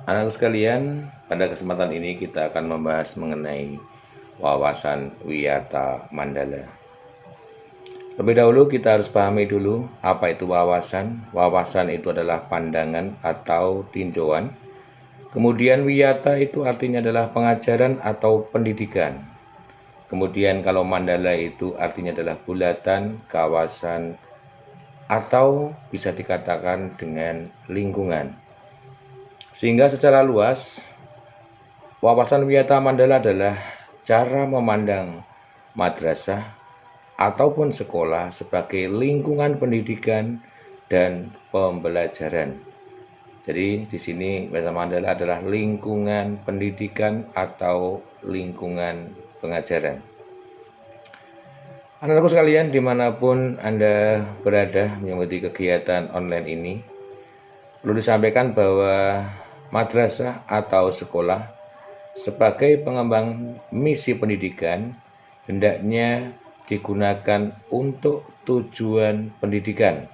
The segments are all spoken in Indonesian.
Anak sekalian, pada kesempatan ini kita akan membahas mengenai wawasan Wiyata Mandala. Lebih dahulu kita harus pahami dulu apa itu wawasan. Wawasan itu adalah pandangan atau tinjauan. Kemudian Wiyata itu artinya adalah pengajaran atau pendidikan. Kemudian kalau mandala itu artinya adalah bulatan, kawasan, atau bisa dikatakan dengan lingkungan. Sehingga secara luas, wawasan Wiyata Mandala adalah cara memandang madrasah ataupun sekolah sebagai lingkungan pendidikan dan pembelajaran. Jadi di sini Wiyata Mandala adalah lingkungan pendidikan atau lingkungan pengajaran. Anak-anakku sekalian, dimanapun Anda berada mengikuti kegiatan online ini, perlu disampaikan bahwa madrasah atau sekolah sebagai pengembang misi pendidikan hendaknya digunakan untuk tujuan pendidikan.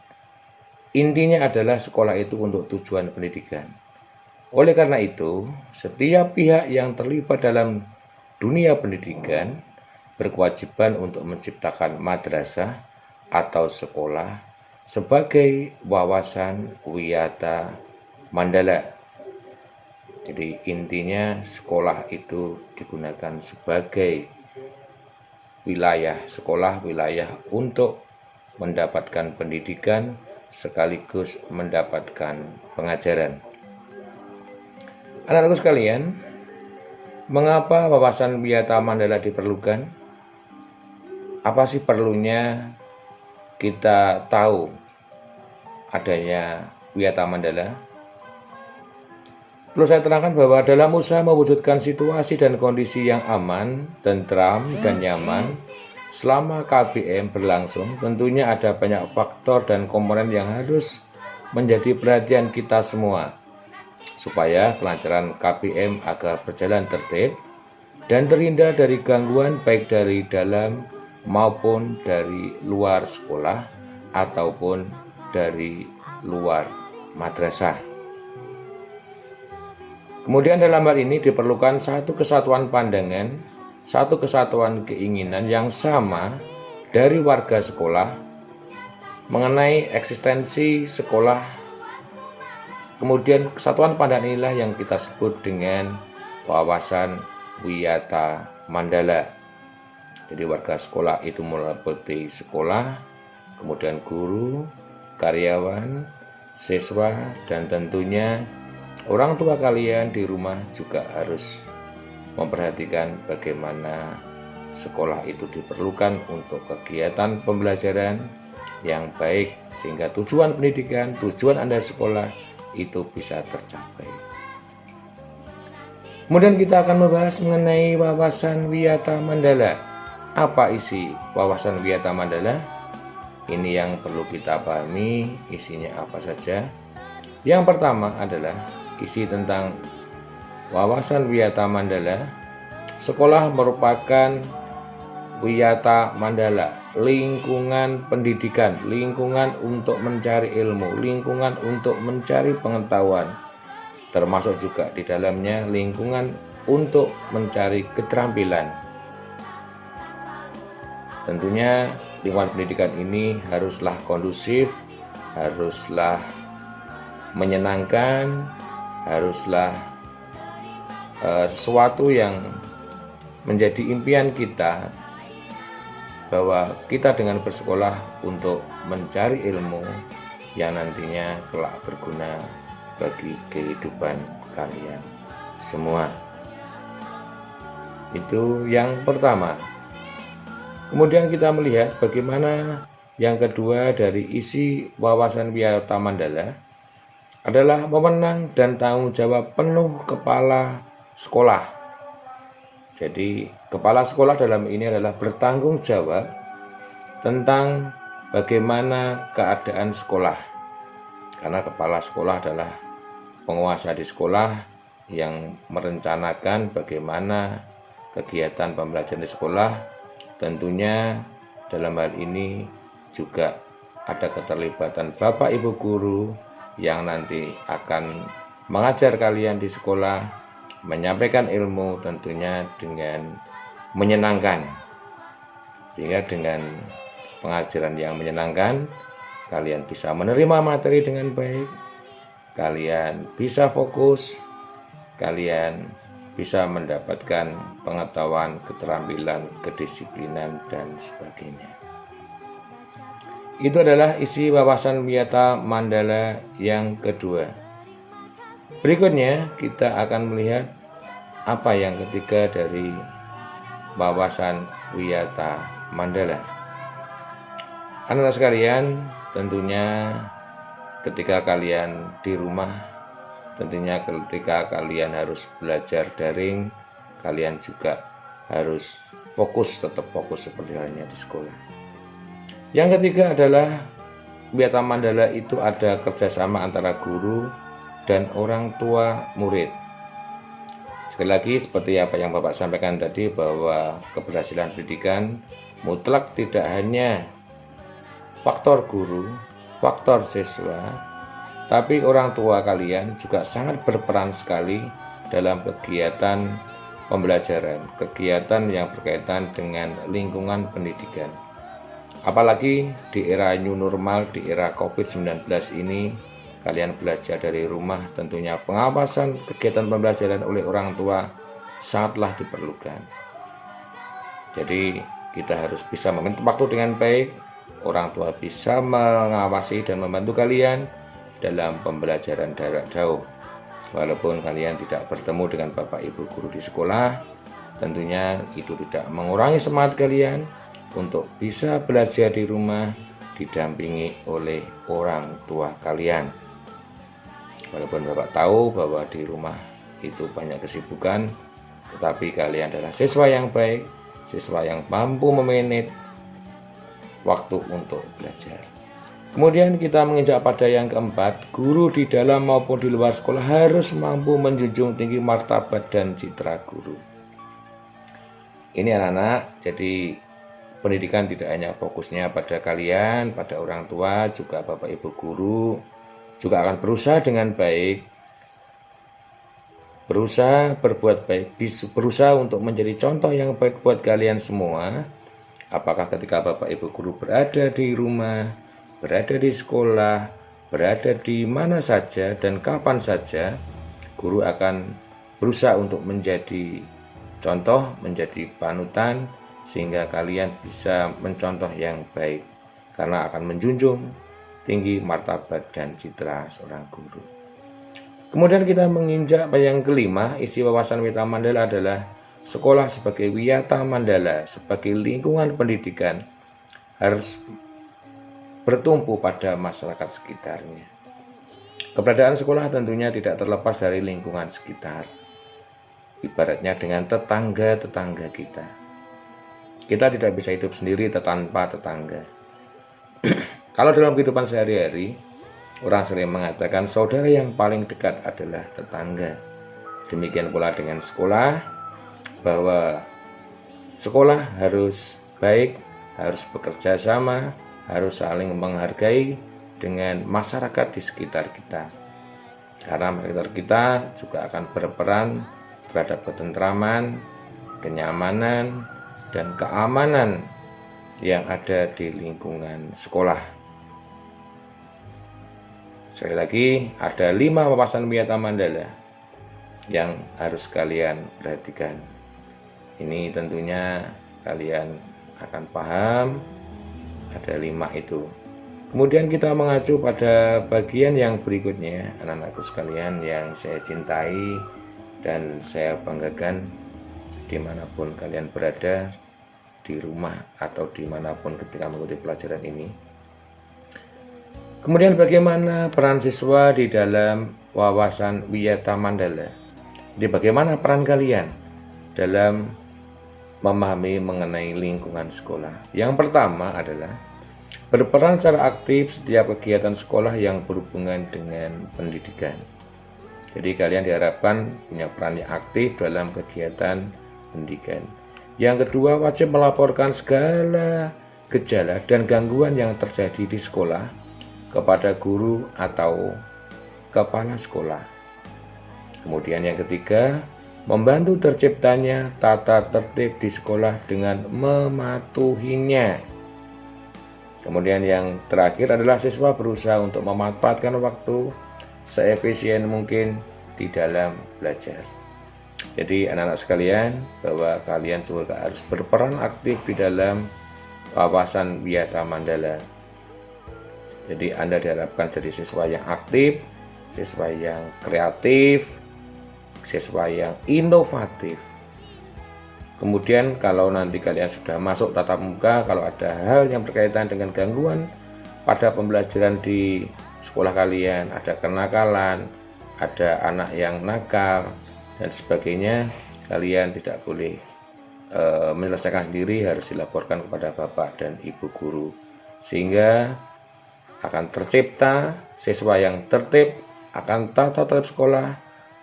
Intinya adalah sekolah itu untuk tujuan pendidikan. Oleh karena itu, setiap pihak yang terlibat dalam dunia pendidikan berkewajiban untuk menciptakan madrasah atau sekolah sebagai wawasan Wiyata Mandala. Jadi intinya sekolah itu digunakan sebagai wilayah untuk mendapatkan pendidikan sekaligus mendapatkan pengajaran. Anak-anakku sekalian, mengapa wawasan Wiyata Mandala diperlukan? Apa sih perlunya kita tahu adanya Wiyata Mandala? Perlu saya terangkan bahwa dalam usaha mewujudkan situasi dan kondisi yang aman, tentram, dan nyaman selama KBM berlangsung, tentunya ada banyak faktor dan komponen yang harus menjadi perhatian kita semua supaya kelancaran KBM agar berjalan tertib dan terhindar dari gangguan baik dari dalam maupun dari luar sekolah ataupun dari luar madrasah. Kemudian dalam hal ini diperlukan satu kesatuan pandangan, satu kesatuan keinginan yang sama dari warga sekolah mengenai eksistensi sekolah. Kemudian kesatuan pandangan inilah yang kita sebut dengan wawasan Wiyata Mandala. Jadi warga sekolah itu meliputi sekolah, kemudian guru, karyawan, siswa, dan tentunya orang tua kalian di rumah juga harus memperhatikan bagaimana sekolah itu diperlukan untuk kegiatan pembelajaran yang baik sehingga tujuan pendidikan, tujuan Anda sekolah itu bisa tercapai. Kemudian kita akan membahas mengenai wawasan Wiyata Mandala. Apa isi wawasan Wiyata Mandala? Ini yang perlu kita pahami, isinya apa saja. Yang pertama adalah isi tentang wawasan Wiyata Mandala. Sekolah merupakan Wiyata Mandala, lingkungan pendidikan, lingkungan untuk mencari ilmu, lingkungan untuk mencari pengetahuan, termasuk juga di dalamnya lingkungan untuk mencari keterampilan. Tentunya lingkungan pendidikan ini haruslah kondusif, haruslah menyenangkan, haruslah sesuatu yang menjadi impian kita bahwa kita dengan bersekolah untuk mencari ilmu yang nantinya kelak berguna bagi kehidupan kalian semua. Itu yang pertama. Kemudian kita melihat bagaimana yang kedua dari isi wawasan Wiyata Mandala adalah wewenang dan tanggung jawab penuh kepala sekolah. Jadi kepala sekolah dalam ini adalah bertanggung jawab tentang bagaimana keadaan sekolah. Karena kepala sekolah adalah penguasa di sekolah yang merencanakan bagaimana kegiatan pembelajaran di sekolah. Tentunya dalam hal ini juga ada keterlibatan Bapak Ibu guru yang nanti akan mengajar kalian di sekolah, menyampaikan ilmu tentunya dengan menyenangkan. Sehingga dengan pengajaran yang menyenangkan, kalian bisa menerima materi dengan baik, kalian bisa fokus, kalian bisa mendapatkan pengetahuan, keterampilan, kedisiplinan, dan sebagainya. Itu adalah isi wawasan Wiyata Mandala yang kedua. Berikutnya kita akan melihat apa yang ketiga dari wawasan Wiyata Mandala. Anak-anak sekalian, tentunya ketika kalian di rumah, tentunya ketika kalian harus belajar daring, kalian juga harus fokus, tetap fokus seperti halnya di sekolah. Yang ketiga adalah Wiyata Mandala itu ada kerjasama antara guru dan orang tua murid. Sekali lagi seperti apa yang Bapak sampaikan tadi, bahwa keberhasilan pendidikan mutlak tidak hanya faktor guru, faktor siswa, tapi orang tua kalian juga sangat berperan sekali dalam kegiatan pembelajaran, kegiatan yang berkaitan dengan lingkungan pendidikan. Apalagi di era new normal, di era COVID-19 ini, kalian belajar dari rumah, tentunya pengawasan kegiatan pembelajaran oleh orang tua sangatlah diperlukan. Jadi kita harus bisa membentuk waktu dengan baik, orang tua bisa mengawasi dan membantu kalian dalam pembelajaran jarak jauh. Walaupun kalian tidak bertemu dengan Bapak Ibu guru di sekolah, tentunya itu tidak mengurangi semangat kalian untuk bisa belajar di rumah didampingi oleh orang tua kalian. Walaupun Bapak tahu bahwa di rumah itu banyak kesibukan, tetapi kalian adalah siswa yang baik, siswa yang mampu memanage waktu untuk belajar. Kemudian kita menginjak pada yang keempat, guru di dalam maupun di luar sekolah harus mampu menjunjung tinggi martabat dan citra guru. Ini anak-anak, jadi pendidikan tidak hanya fokusnya pada kalian, pada orang tua, juga Bapak Ibu guru juga akan berusaha dengan baik, berusaha berbuat baik, berusaha untuk menjadi contoh yang baik buat kalian semua. Apakah ketika Bapak Ibu guru berada di rumah, berada di sekolah, berada di mana saja dan kapan saja, guru akan berusaha untuk menjadi contoh, menjadi panutan, sehingga kalian bisa mencontoh yang baik, karena akan menjunjung tinggi martabat dan citra seorang guru. Kemudian kita menginjak yang kelima, isi wawasan Wiyata Mandala adalah sekolah sebagai Wiyata Mandala, sebagai lingkungan pendidikan, harus bertumpu pada masyarakat sekitarnya. Keberadaan sekolah tentunya tidak terlepas dari lingkungan sekitar. Ibaratnya dengan tetangga-tetangga kita. Kita tidak bisa hidup sendiri tanpa tetangga. Kalau dalam kehidupan sehari-hari, orang sering mengatakan saudara yang paling dekat adalah tetangga. Demikian pula dengan sekolah, bahwa sekolah harus baik, harus bekerja sama, harus saling menghargai dengan masyarakat di sekitar kita. Karena masyarakat kita juga akan berperan terhadap ketentraman, kenyamanan, dan keamanan yang ada di lingkungan sekolah. Sekali lagi, ada 5 wawasan Wiyata Mandala yang harus kalian perhatikan. Ini tentunya kalian akan paham, ada 5 itu. Kemudian kita mengacu pada bagian yang berikutnya, anak-anakku sekalian yang saya cintai dan saya banggakan, dimanapun kalian berada, di rumah atau dimanapun ketika mengikuti pelajaran ini. Kemudian bagaimana peran siswa di dalam wawasan Wiyata Mandala? Jadi bagaimana peran kalian dalam memahami mengenai lingkungan sekolah? Yang pertama adalah berperan secara aktif setiap kegiatan sekolah yang berhubungan dengan pendidikan. Jadi kalian diharapkan punya peran yang aktif dalam kegiatan pendidikan. Yang kedua, wajib melaporkan segala gejala dan gangguan yang terjadi di sekolah kepada guru atau kepala sekolah. Kemudian yang ketiga, membantu terciptanya tata tertib di sekolah dengan mematuhinya. Kemudian yang terakhir adalah siswa berusaha untuk memanfaatkan waktu seefisien mungkin di dalam belajar. Jadi anak-anak sekalian, bahwa kalian juga harus berperan aktif di dalam wawasan Wiyata Mandala. Jadi Anda diharapkan jadi siswa yang aktif, siswa yang kreatif, siswa yang inovatif. Kemudian kalau nanti kalian sudah masuk tatap muka, kalau ada hal yang berkaitan dengan gangguan pada pembelajaran di sekolah kalian, ada kenakalan, ada anak yang nakal dan sebagainya, kalian tidak boleh menyelesaikan sendiri, harus dilaporkan kepada bapak dan ibu guru, sehingga akan tercipta siswa yang tertib, akan tata tertib sekolah,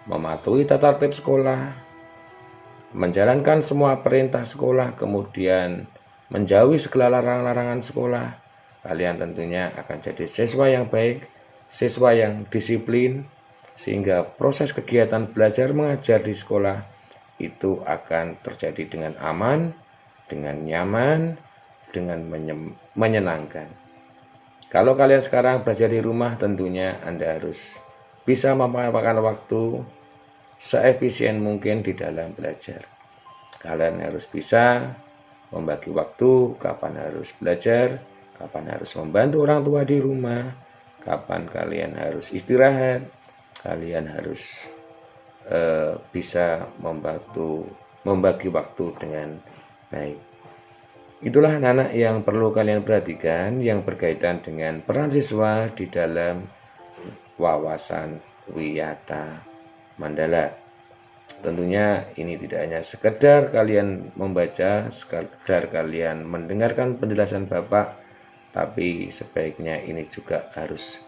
mematuhi tata tertib sekolah, menjalankan semua perintah sekolah, kemudian menjauhi segala larangan-larangan sekolah. Kalian tentunya akan jadi siswa yang baik, siswa yang disiplin, sehingga proses kegiatan belajar mengajar di sekolah itu akan terjadi dengan aman, dengan nyaman, dengan menyenangkan. Kalau kalian sekarang belajar di rumah, tentunya Anda harus bisa memanfaatkan waktu seefisien mungkin di dalam belajar. Kalian harus bisa membagi waktu, kapan harus belajar, kapan harus membantu orang tua di rumah, kapan kalian harus istirahat, kalian harus bisa membagi waktu dengan baik. Itulah anak-anak yang perlu kalian perhatikan yang berkaitan dengan peran siswa di dalam wawasan Wiyata Mandala. Tentunya ini tidak hanya sekedar kalian membaca, sekedar kalian mendengarkan penjelasan Bapak, tapi sebaiknya ini juga harus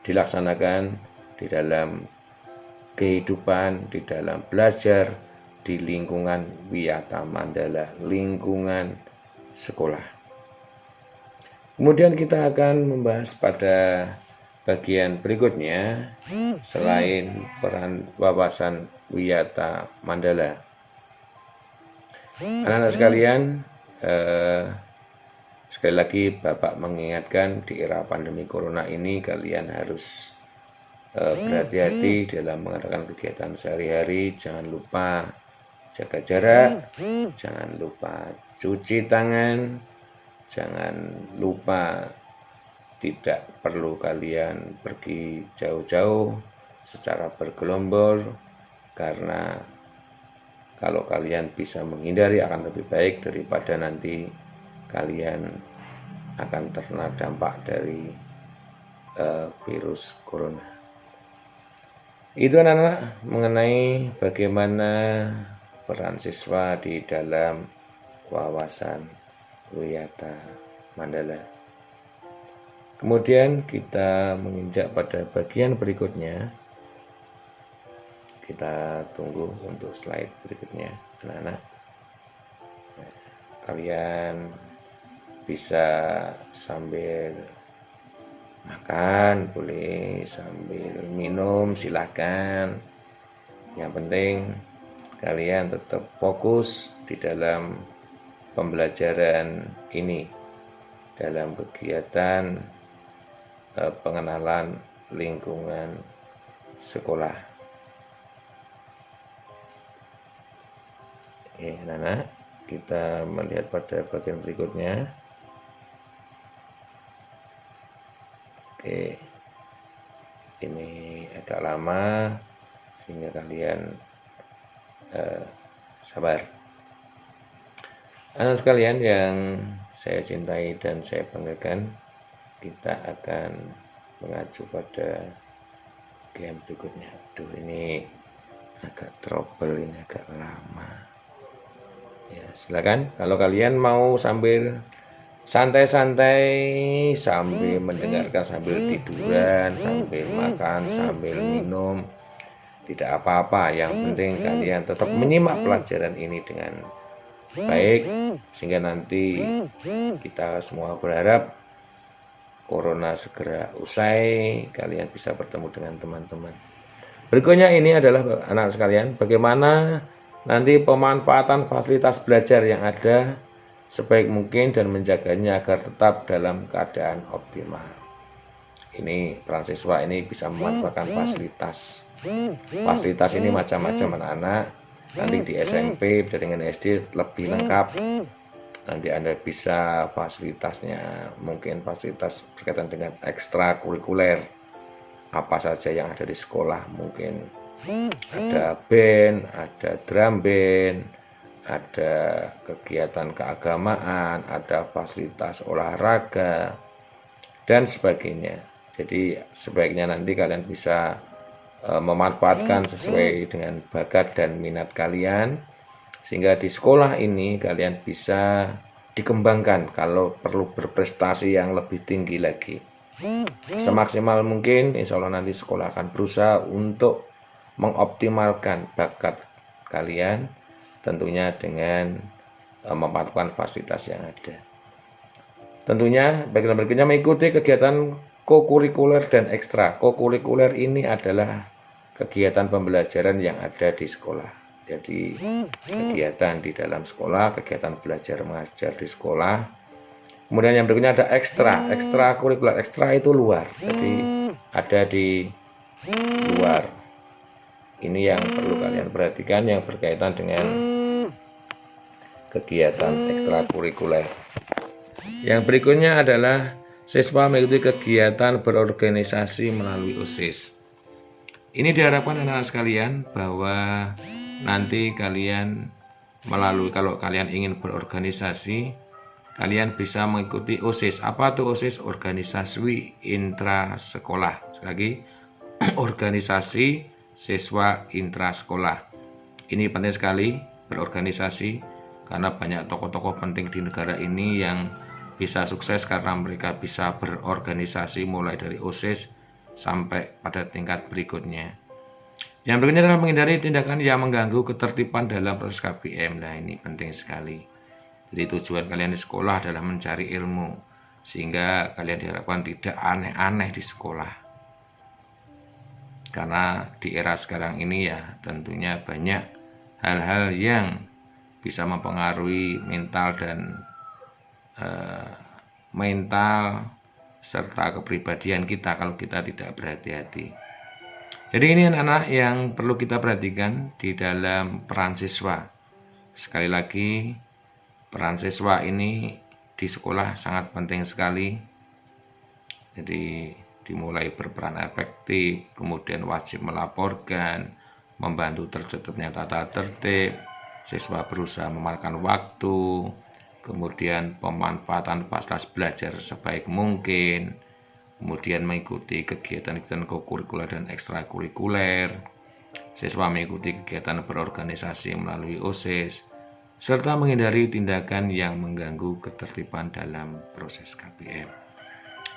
dilaksanakan di dalam kehidupan, di dalam belajar, di lingkungan Wiyata Mandala, lingkungan sekolah. Kemudian kita akan membahas pada bagian berikutnya, selain peran wawasan Wiyata Mandala. Anak-anak sekalian, sekali lagi Bapak mengingatkan di era pandemi corona ini kalian harus berhati-hati dalam mengadakan kegiatan sehari-hari. Jangan lupa jaga jarak, jangan lupa cuci tangan, jangan lupa tidak perlu kalian pergi jauh-jauh secara bergelombol, karena kalau kalian bisa menghindari akan lebih baik daripada nanti kalian akan terkena dampak dari virus corona. Itu anak-anak mengenai bagaimana peran siswa di dalam wawasan Wiyata Mandala. Kemudian kita menginjak pada bagian berikutnya. Kita tunggu untuk slide berikutnya, anak-anak. Kalian bisa sambil makan, boleh sambil minum, silakan. Yang penting kalian tetap fokus di dalam pembelajaran ini, dalam kegiatan pengenalan lingkungan sekolah. Oke, anak-anak, kita melihat pada bagian berikutnya. Oke, ini agak lama sehingga kalian sabar. Anak sekalian yang saya cintai dan saya banggakan, kita akan mengacu pada bagian berikutnya. Aduh, ini agak trouble, ini agak lama. Ya, silakan kalau kalian mau sambil santai-santai, sambil mendengarkan, sambil tiduran, sambil makan, sambil minum, tidak apa-apa. Yang penting kalian tetap menyimak pelajaran ini dengan baik, sehingga nanti kita semua berharap corona segera usai, kalian bisa bertemu dengan teman-teman. Berikutnya ini adalah anak sekalian, bagaimana nanti pemanfaatan fasilitas belajar yang ada sebaik mungkin dan menjaganya agar tetap dalam keadaan optimal. Ini peran siswa ini bisa memanfaatkan fasilitas. Fasilitas ini macam-macam anak-anak. Nanti di SMP bisa dengan SD lebih lengkap. Nanti Anda bisa fasilitasnya, mungkin fasilitas berkaitan dengan ekstrakurikuler, apa saja yang ada di sekolah, mungkin ada band, ada drum band, ada kegiatan keagamaan, ada fasilitas olahraga, dan sebagainya. Jadi sebaiknya nanti kalian bisa memanfaatkan sesuai dengan bakat dan minat kalian, sehingga di sekolah ini kalian bisa dikembangkan kalau perlu berprestasi yang lebih tinggi lagi. Semaksimal mungkin, insya Allah nanti sekolah akan berusaha untuk mengoptimalkan bakat kalian, tentunya dengan memanfaatkan fasilitas yang ada. Tentunya bagian berikutnya mengikuti kegiatan kokurikuler dan ekstra. Kokurikuler ini adalah kegiatan pembelajaran yang ada di sekolah. Jadi kegiatan di dalam sekolah, kegiatan belajar mengajar di sekolah. Kemudian yang berikutnya ada ekstrakurikuler. Ekstra itu luar, jadi ada di luar. Ini yang perlu kalian perhatikan yang berkaitan dengan kegiatan ekstrakurikuler. Yang berikutnya adalah siswa mengikuti kegiatan berorganisasi melalui OSIS. Ini diharapkan anak-anak sekalian bahwa nanti kalian melalui, kalau kalian ingin berorganisasi, kalian bisa mengikuti OSIS. Apa itu OSIS? Organisasi intrasekolah. Sekali lagi, organisasi siswa intrasekolah. Ini penting sekali berorganisasi, karena banyak tokoh-tokoh penting di negara ini yang bisa sukses karena mereka bisa berorganisasi mulai dari OSIS sampai pada tingkat berikutnya. Yang berikutnya adalah menghindari tindakan yang mengganggu ketertiban dalam proses KBM. Nah, ini penting sekali. Jadi tujuan kalian di sekolah adalah mencari ilmu, sehingga kalian diharapkan tidak aneh-aneh di sekolah. Karena di era sekarang ini ya tentunya banyak hal-hal yang bisa mempengaruhi mental dan serta kepribadian kita kalau kita tidak berhati-hati. Jadi ini anak-anak yang perlu kita perhatikan di dalam peran siswa. Sekali lagi, peran siswa ini di sekolah sangat penting sekali. Jadi dimulai berperan efektif, kemudian wajib melaporkan, membantu terciptanya tata tertib, siswa berusaha memakan waktu, kemudian pemanfaatan fasilitas belajar sebaik mungkin, kemudian mengikuti kegiatan-kegiatan kokurikuler dan ekstrakurikuler, siswa mengikuti kegiatan berorganisasi melalui OSIS, serta menghindari tindakan yang mengganggu ketertiban dalam proses KBM.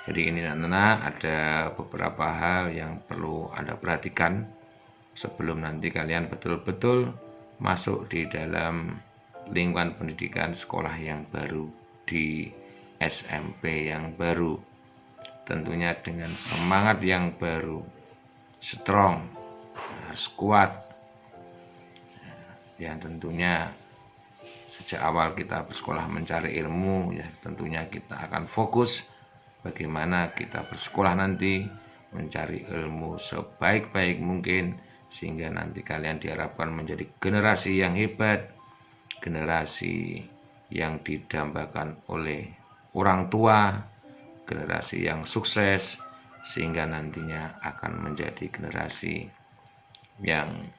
Jadi ini anak-anak ada beberapa hal yang perlu Anda perhatikan sebelum nanti kalian betul-betul masuk di dalam lingkungan pendidikan sekolah yang baru, di SMP yang baru, tentunya dengan semangat yang baru, strong, harus kuat. Ya tentunya sejak awal kita bersekolah mencari ilmu, ya tentunya kita akan fokus bagaimana kita bersekolah nanti mencari ilmu sebaik-baik mungkin, sehingga nanti kalian diharapkan menjadi generasi yang hebat, generasi yang didambakan oleh orang tua, generasi yang sukses, sehingga nantinya akan menjadi generasi yang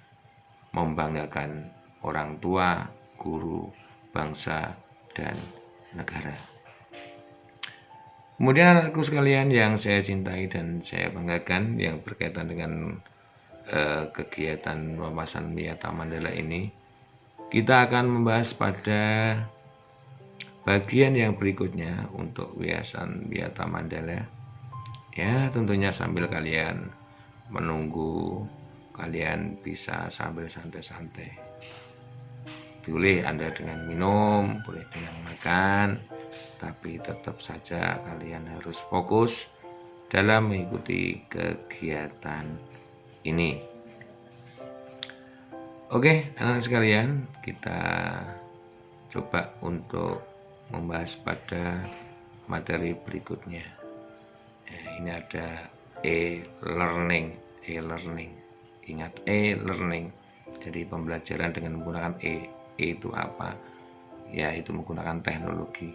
membanggakan orang tua, guru, bangsa, dan negara. Kemudian anakku sekalian yang saya cintai dan saya banggakan, yang berkaitan dengan kegiatan wawasan Wiyata Mandala ini, kita akan membahas pada bagian yang berikutnya untuk Yayasan Wiyata Mandala. Ya tentunya sambil kalian menunggu, kalian bisa sambil santai-santai. Boleh Anda dengan minum, boleh dengan makan, tapi tetap saja kalian harus fokus dalam mengikuti kegiatan ini. Oke, anak-anak sekalian, kita coba untuk membahas pada materi berikutnya. Ini ada e-learning. Ingat e-learning. Jadi pembelajaran dengan menggunakan itu apa? Ya, itu menggunakan teknologi.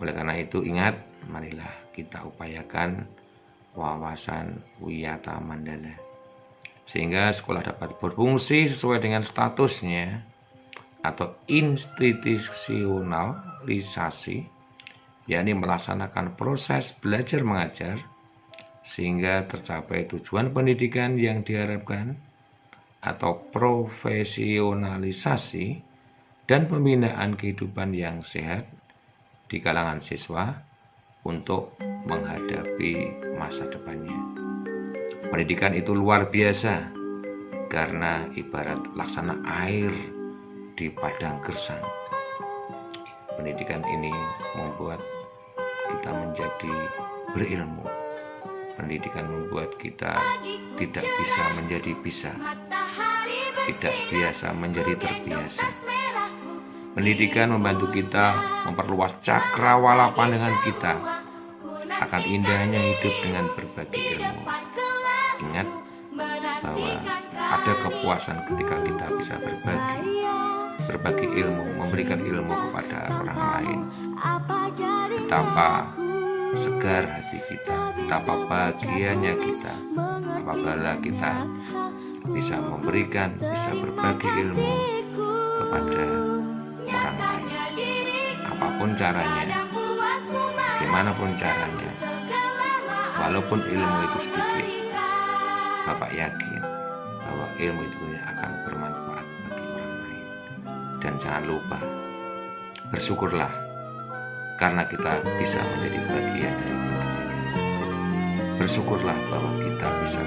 Oleh karena itu ingat, marilah kita upayakan wawasan Wiyata Mandala, sehingga sekolah dapat berfungsi sesuai dengan statusnya atau institusionalisasi, yakni melaksanakan proses belajar mengajar sehingga tercapai tujuan pendidikan yang diharapkan, atau profesionalisasi dan pembinaan kehidupan yang sehat di kalangan siswa untuk menghadapi masa depannya. Pendidikan itu luar biasa karena ibarat laksana air di padang gersang. Pendidikan ini membuat kita menjadi berilmu. Pendidikan membuat kita tidak bisa menjadi bisa, tidak biasa menjadi terbiasa. Pendidikan membantu kita memperluas cakrawala pandangan kita akan indahnya hidup dengan berbagi ilmu. Ingat bahwa ada kepuasan ketika kita bisa berbagi ilmu, memberikan ilmu kepada orang lain. Betapa segar hati kita, betapa bahagianya kita apabila kita bisa memberikan, bisa berbagi ilmu kepada orang lain. Apapun caranya, bagaimanapun caranya, walaupun ilmu itu sedikit, Bapak yakin bahwa ilmu itu akan bermanfaat bagi orang lain. Dan jangan lupa, bersyukurlah karena kita bisa menjadi bagian dari kebajikan. Bersyukurlah bahwa kita bisa